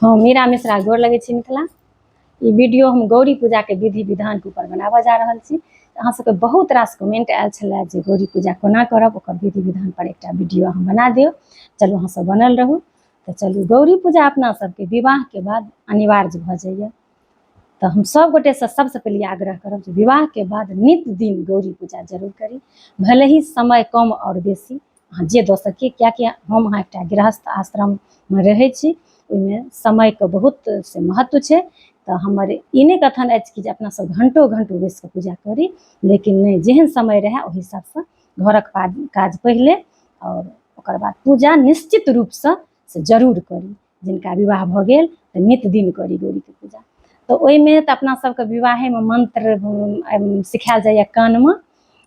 हाँ, मीरा मिश्रा गोर लगे छी मिथिला। ई वीडियो हम गौरी पूजा के विधि विधान के ऊपर बनाबऽ जा रहल छी। अहाँ सबके बहुत रास कमेंट आयल छलै जे गौरी पूजा कोना करब, ओकर विधि विधान पर एकटा वीडियो हम बना दियौ। चलू अहाँ सब बनल रहू। तो चलू, गौरी पूजा अपना सबके विवाह के बाद अनिवार्य भऽ जाइए। तो हम सब गोटे से सबसे पहले आग्रह करब जे विवाह के बाद नित दिन गौरी पूजा जरूर करी, भले ही समय कम और बेसी अहाँ जे दऽ सकी। कियाकि हम अहाँ एकटा गृहस्थ आश्रम में रहै छी, ओहिमे समय के बहुत से महत्व छै। तो हमर ई नहि कथन अछि कि जे अपना सब घंटो घंटो बैस कऽ पूजा करी, लेकिन नहि, जेहन समय रहै ओहि हिसाबसँ घरक काज पहिले और ओकर बाद पूजा निश्चित रूपसँ से जरूर करी। जिनका विवाह भऽ गेल तऽ नित दिन करी गौरीके पूजा। तो ओहिमे तऽ अपना सबके विवाहेमे मंत्र सिखायल जाइए कानमे।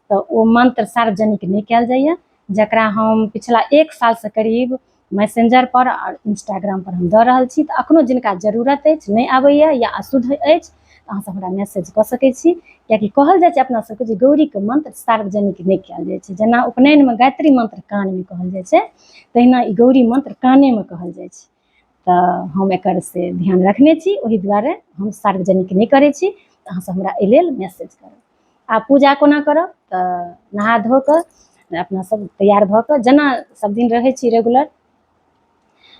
तो ओ मंत्र सार्वजनिक नहीं कयल जाइए, जकरा हम पिछला 1 साल से करीब मैसेंजर पर और इंस्टाग्राम पर हम दऽ रहल छी। तो अखनो जिनका जरूरत अछि, नहीं आबैया या अशुद्ध अछि, तो अहाँ सब हमरा मैसेज कऽ सकै छी। कियाकि कहल जाइ छै अपना सबके जे गौरीके मंत्र सार्वजनिक नहीं कयल जाइ छै। जेना उपनयनमे गायत्री मंत्र कानमे कहल जाइ छै, तहिना ई गौरी मंत्र कानेमे कहल जाइ छै। तो हम एकर से ध्यान रखने छी, ओहि दुआरे हम सार्वजनिक नहीं करै छी। तो अहाँ सब हमरा एहि लेल मैसेज करब। आ पूजा कोना करब, तो नहा धो कऽ अपना सब तैयार भऽ कऽ, जेना सब दिन रहै छी रेगुलर,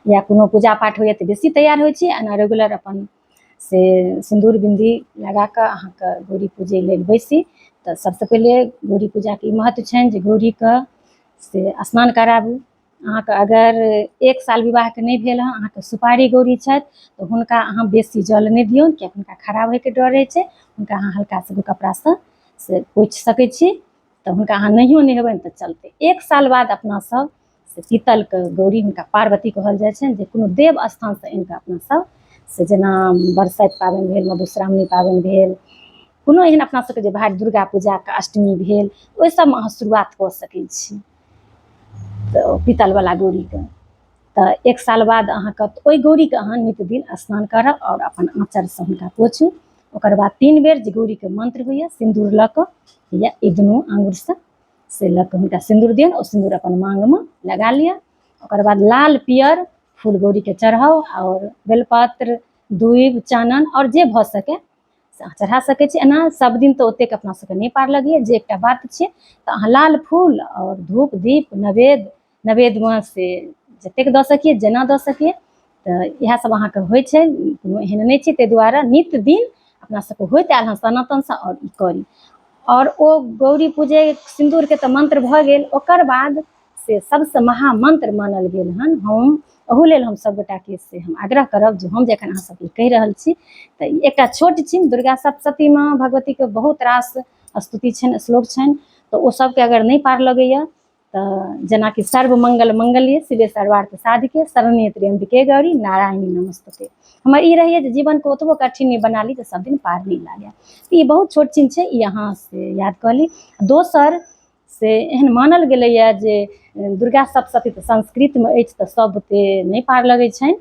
या कोनो पूजा पाठ होइए तऽ बेसी तैयार होइ छी, एना रेगुलर अपन से सिंदूर बिंदी लगा कऽ अहाँके गौरी पूजै लेल बैसी। तऽ सबसे पहिले गौरी पूजाके ई महत्व छनि जे गौरीके से स्नान कराबू। अहाँके अगर 1 साल विवाहके नहीं भेल हँ, अहाँके सुपारी गौरी छथि, तो हुनका अहाँ बेसी जल नहीं दियौन, कियाकि हुनका खराब होइके डर रहै छै। हुनका अहाँ हल्का सा कपड़ासँ से पोछि सकै छी। तो हुनका अहाँ नहियो नहेबनि तऽ चलतै। 1 साल बाद अपना सब से पीतलके गौरी, हुनका पार्वती कहल जाइ छनि, जे कोनो देव स्थानसँ आनि कऽ अपना सब से, जेना बरसाइत पाबनि भेल, मधुश्रावणी पाबनि भेल, कोनो एहन अपना सबके जे भारी दुर्गा पूजाके अष्टमी भेल, ओहि सबमे अहाँ शुरुआत कऽ सकै छी तो पीतलवला गौरीके। तो 1 साल बाद अहाँके ओहि गौरीके अहाँ नित दिन स्नान करब और अपन आँचरसँ हुनका पोछू। ओकर बाद 3 बेर जे गौरीके मंत्र होइए, सिन्दूर लऽ कऽ या ई दुनू आङ्गुरसँ से लऽ कऽ हुनका सिन्दूर दियौन, ओ सिन्दूर अपन माङ्गमे लगा लिअ। ओकर बाद लाल पियर फूल गौरीके चढ़ाउ, और बेलपत्र, दूइब, चानन और जे भऽ सकै से अहाँ चढ़ा सकै छी। एना सब दिन तऽ ओतेक अपना सबके नहीं पार लगैए, जे एकटा बात छै तऽ अहाँ लाल फूल और धूप दीप नवेद्यमे से जतेक दऽ सकिए, जेना दऽ सकिए। तऽ इएह सब अहाँके होइ छै, कोनो एहन नहीं छै। ताहि दुआरे नित दिन अपना सबके होइत आयल हँ सनातनसँ, और ई करी। और ओ गौरी पूजे सिन्दूरके तऽ मंत्र भऽ गेल। ओकर बाद से सबसँ महामंत्र मानल गेल हन, हम ओहू लेल हम सब गोटाके से हम आग्रह करब जे हम जे एखन अहाँ सबके कहि रहल छी, तऽ ई एकटा छोट छिन। दुर्गा सप्तशतीमे भगवतीके बहुत रास स्तुति छनि, श्लोक छनि। तऽ ओ सबके अगर नहीं पार लगैए, तऽ जेनाकि सर्व मंगल मंगल्ये शिवे सर्वार्थ साधिके शरण्ये त्र्यंबके गौरी नारायणी नमस्तुते। हमर ई रहैए जे जीवनके ओतबो कठिन नहीं बना ली जे सब दिन पार नहीं लागे। ई बहुत छोट चीज छै, ई अहाँ से याद कऽ ली। दोसर से एहन मानल गेलैए जे दुर्गा सप्तशती तऽ संस्कृतमे अछि, तऽ सब बुते नहीं पार लगै छनि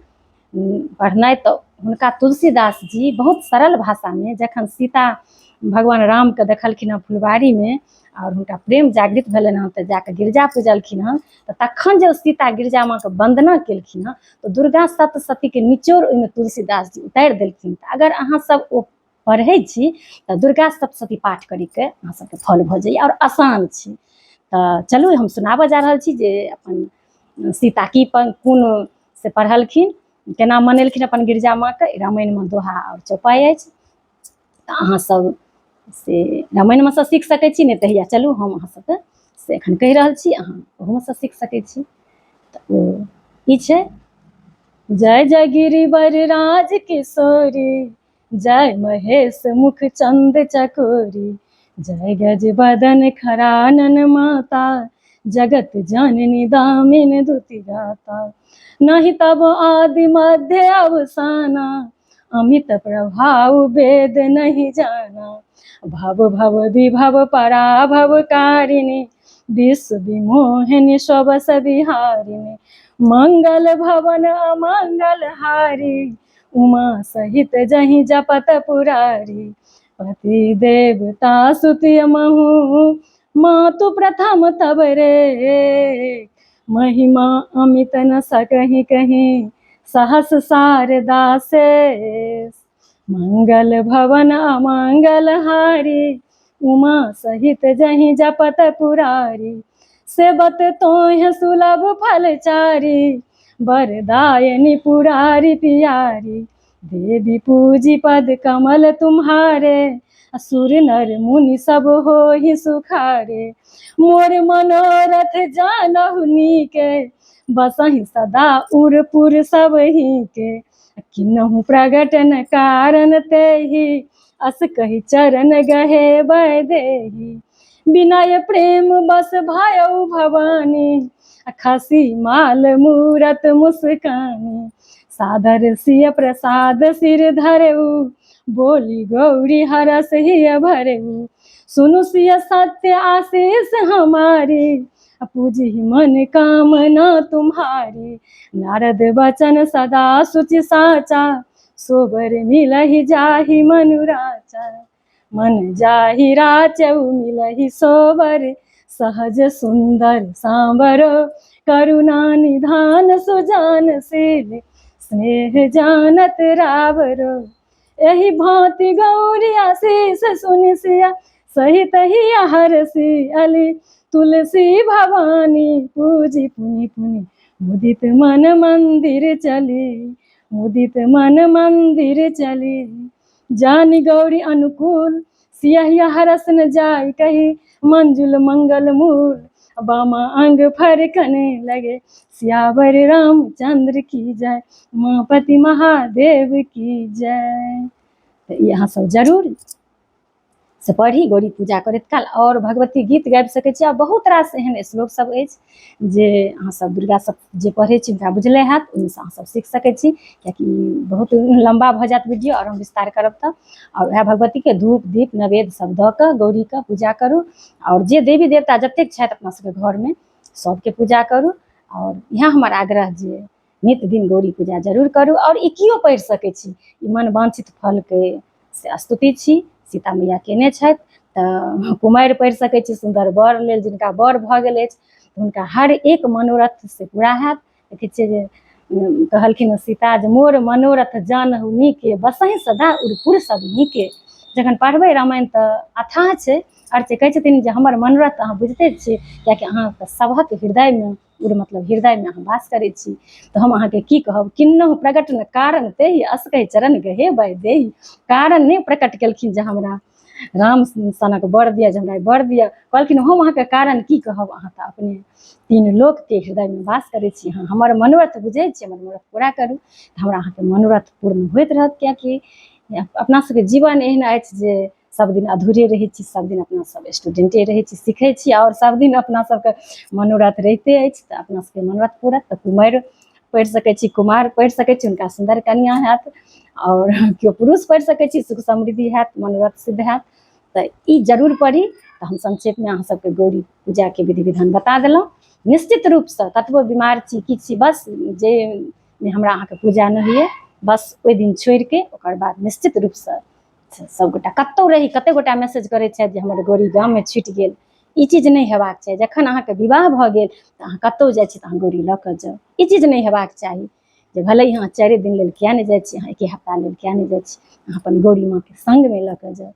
पढ़नाइ। तऽ हुनका तुलसीदास जी बहुत सरल भाषामे, जखन सीता भगवान रामके देखलखिन हँ फुलबाड़ीमे और हुनका प्रेम जागृत भेलनि हँ, तऽ जाकऽ गिरजा पूजलखिन हँ। तऽ तखन जे सीता गिरजा माँके वन्दना केलखिन हँ, तऽ दुर्गा सप्तशतीके निचोड़ ओहिमे तुलसीदास जी उतारि देलखिन। तऽ अगर अहाँ सब ओ पढ़ै छी तऽ दुर्गा सप्तशती पाठ करिके अहाँ सबके फल भऽ जाइए, और आसान छै। तऽ चलू हम सुनाबऽ जा रहल छी जे अपन सीता की कोन से पढ़लखिन, केना मनेलखिन अपन गिरजा माँके। रामायणमे दोहा और चौपाइ अछि, तऽ अहाँ सब से रामायणमे सँ सीख सकै छी। नहि तऽ हैया चलू हम अहाँ सबके से एखन कहि रहल छी, अहाँ ओहूमे सँ सीख सकै छी। तऽ ओ ई छै, जय जय गिरिवर राज किशोरी, जय महेश मुख चंद चकोरी, जय गज बदन खरानन माता, जगत जननी दामिनी दुति गाता। नहीं तब आदि मध्य अवसाना, अमित प्रभाव वेद नहीं जाना। भव भव विभव पराभव कारिणी, विश्व विमोहिनी स्वबस विहारिणी। मंगल भवन अमंगल हारी, उमा सहित जहि जपत पुरारी। पति देवता सुति महु, मातु प्रथम तब रे, महिमा अमित न सकहि कहीं, सहस शारदा शेष मंगल भवन अमंगल हारी उमा सहित जहि जपत पुरारी सेबत तोह सुलभ फलचारी वरदायनि पुरारी पियारी देवी पूजी पद कमल तुम्हारे असुर नर मुनि सब होहि सुखारे मोर मनोरथ जानहु नीके बसहि सदा उरपुर सब ही के किन्हु प्रगटन कारण तेहि अस कहि चरण गहे बैदेही विनय प्रेम बस भायउ भवानी खसी माल मूरत मुस्कानी सादर सिय प्रसाद सिर धरऊ बोली गौरी हरस हिय भरऊ सुनु सिय सत्य आशीष हमारी पूजी मन कामना तुम्हारी नारद वचन सदा सुचि साचा सोबर मिलहि जाहि मनुराचा मन जाहि राचउ मिलहि सोबर सहज सुंदर सांबरो करुणा निधान सुजानशील स्नेह जानत रावरो एहि भांति गौरी आशीष सुनि सिया सहित ही हरसी अली तुलसी भवानी पूजी पुनि पुनि मुदित मन मंदिर चली मुदित मन मंदिर चली जानी गौरी अनुकूल सियहिया हरस न जाय कही मंजुल मंगल मूल बामा अंग फरकने लगे सियावर रामचंद्र की जय उमापति महादेव की जय। तो यहाँ सब जरूर से पढ़ी गौरी पूजा करैत काल और भगवती गीत गाबि सकै छी आ बहुत रास एहन श्लोक सब अछि जे अहाँ सब दुर्गा सब जे पढ़ै छी हुनका बुझले हैत ओहिसँ अहाँ सब सीख सकै छी कियाकि बहुत लम्बा भऽ जायत वीडियो और हम विस्तार करब तऽ और वएह भगवतीके धूप दीप नैवेद्य सब दऽ कऽ गौरीके पूजा करू और जे देवी देवता जतेक छथि अपना सबके घरमे सबके पूजा करू और इएह हमर आग्रह जे नित दिन गौरी पूजा जरूर करू और ई कियो पढ़ि सकै छी ई मन वांछित फलके से स्तुति छी सीता मैया केने छथि तऽ कुमारि पढ़ि सकै छी सुन्दर वर लेल जिनका वर भऽ गेल अछि हुनका हर एक मनोरथ से पूरा हैत देखै छियै जे कहलखिन सीता जे मोर मनोरथ जानहु नीके बसहि सदा उरपुर सब नीके जखन पढ़बै रामायण तऽ अथाह छै अर्थ कहै छथिन जे हमर मनोरथ अहाँ बुझिते छियै कियाकि अहाँके सभक हृदयमे उर मतलब हृदयमे अहाँ वास करै छी तऽ हम अहाँके की कहब किन्नहु प्रगट न कारण तेहि असकहि चरण गहे बैदेही कारण नहि प्रकट केलखिन जे हमरा राम सनक वर दिअ जे हमरा वर दिअ कहलखिन हम अहाँके कारण की कहब अहाँ तऽ अपने तीन लोकके हृदयमे वास करै छी अहाँ हमर मनोरथ बुझै छी हमर मनोरथ पूरा करू तऽ हमरा अहाँके मनोरथ पूर्ण होइत रहत कियाकि अपना सबके जीवन एहन अछि जे सब दिन अधूरे रहै छी सब दिन अपना सब स्टूडेंटे रहै छी सीखै छी और सब दिन अपना सबके मनोरथ रहिते अछि तऽ अपना सबके मनोरथ पूरत तऽ कुमारि पढ़ि सकै छी कुमार पढ़ि सकै छी हुनका सुन्दर कन्या हैत और केओ पुरुष पढ़ि सकै छी सुख समृद्धि हैत मनोरथ सिद्ध हैत तऽ ई जरूर पढ़ी तऽ हम संक्षेपमे अहाँ सबके गौरी पूजाके विधि विधान बता देलहुँ निश्चित रूपसँ कतबो बीमार छी किछु छी बस जे हमरा अहाँके पूजा नहि होइए बस ओहि दिन छोड़िके ओकर बाद निश्चित रूपसँ सबगोटा कतहु रही कतेक गोटा मैसेज करै छथि जे हमर गौरी गाममे छुटि गेल ई चीज नहि हेबाक चाही जखन अहाँके विवाह भऽ गेल तऽ अहाँ कतहु जाइ छी तऽ अहाँ गौरी लऽ कऽ जाउ ई चीज नहि हेबाक चाही जे भले अहाँ 4 दिन लेल किया नहि जाइ छी अहाँ 1 हफ्ता लेल किया नहि जाइ छी अहाँ अपन गौरी माँके सङ्गमे लऽ कऽ जाउ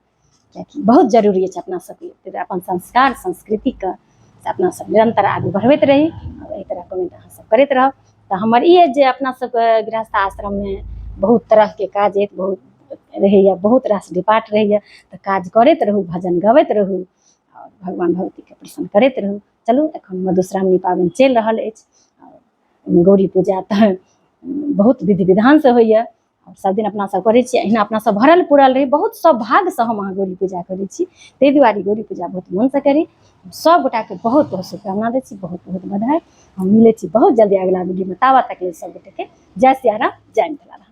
कियाकि बहुत जरूरी अछि अपना सबके अपन संस्कार संस्कृतिके से अपना सब निरन्तर आगू बढ़बैत रही और एहि तरह कमेंट अहाँ सब करैत रहब तऽ हमर ई अछि जे अपना सबके गृहस्थ आश्रममे बहुत तरहके काज अछि बहुत रहैए बहुत रास डिपार्ट रहैए तऽ काज करैत रहू भजन गबैत रहू और भगवान भगवतीके प्रसन्न करैत रहू चलू एखन मधुश्रावणी पाबनि चलि रहल अछि और गौरी पूजा तऽ बहुत विधि विधानसँ होइए और सब दिन अपना सब करै छी अहिना अपना सब भरल पुरल रही बहुत सौभाग्यसँ हम अहाँ गौरी पूजा करै छी ताहि दुआरे गौरी पूजा बहुत मोनसँ करी सब गोटाके बहुत बहुत शुभकामना दै छी बहुत बहुत बधाई हम मिलै छी बहुत जल्दी अगिला वीडियोमे ताबत तक लेल सब गोटेके जय सिया राम जय मिथिला।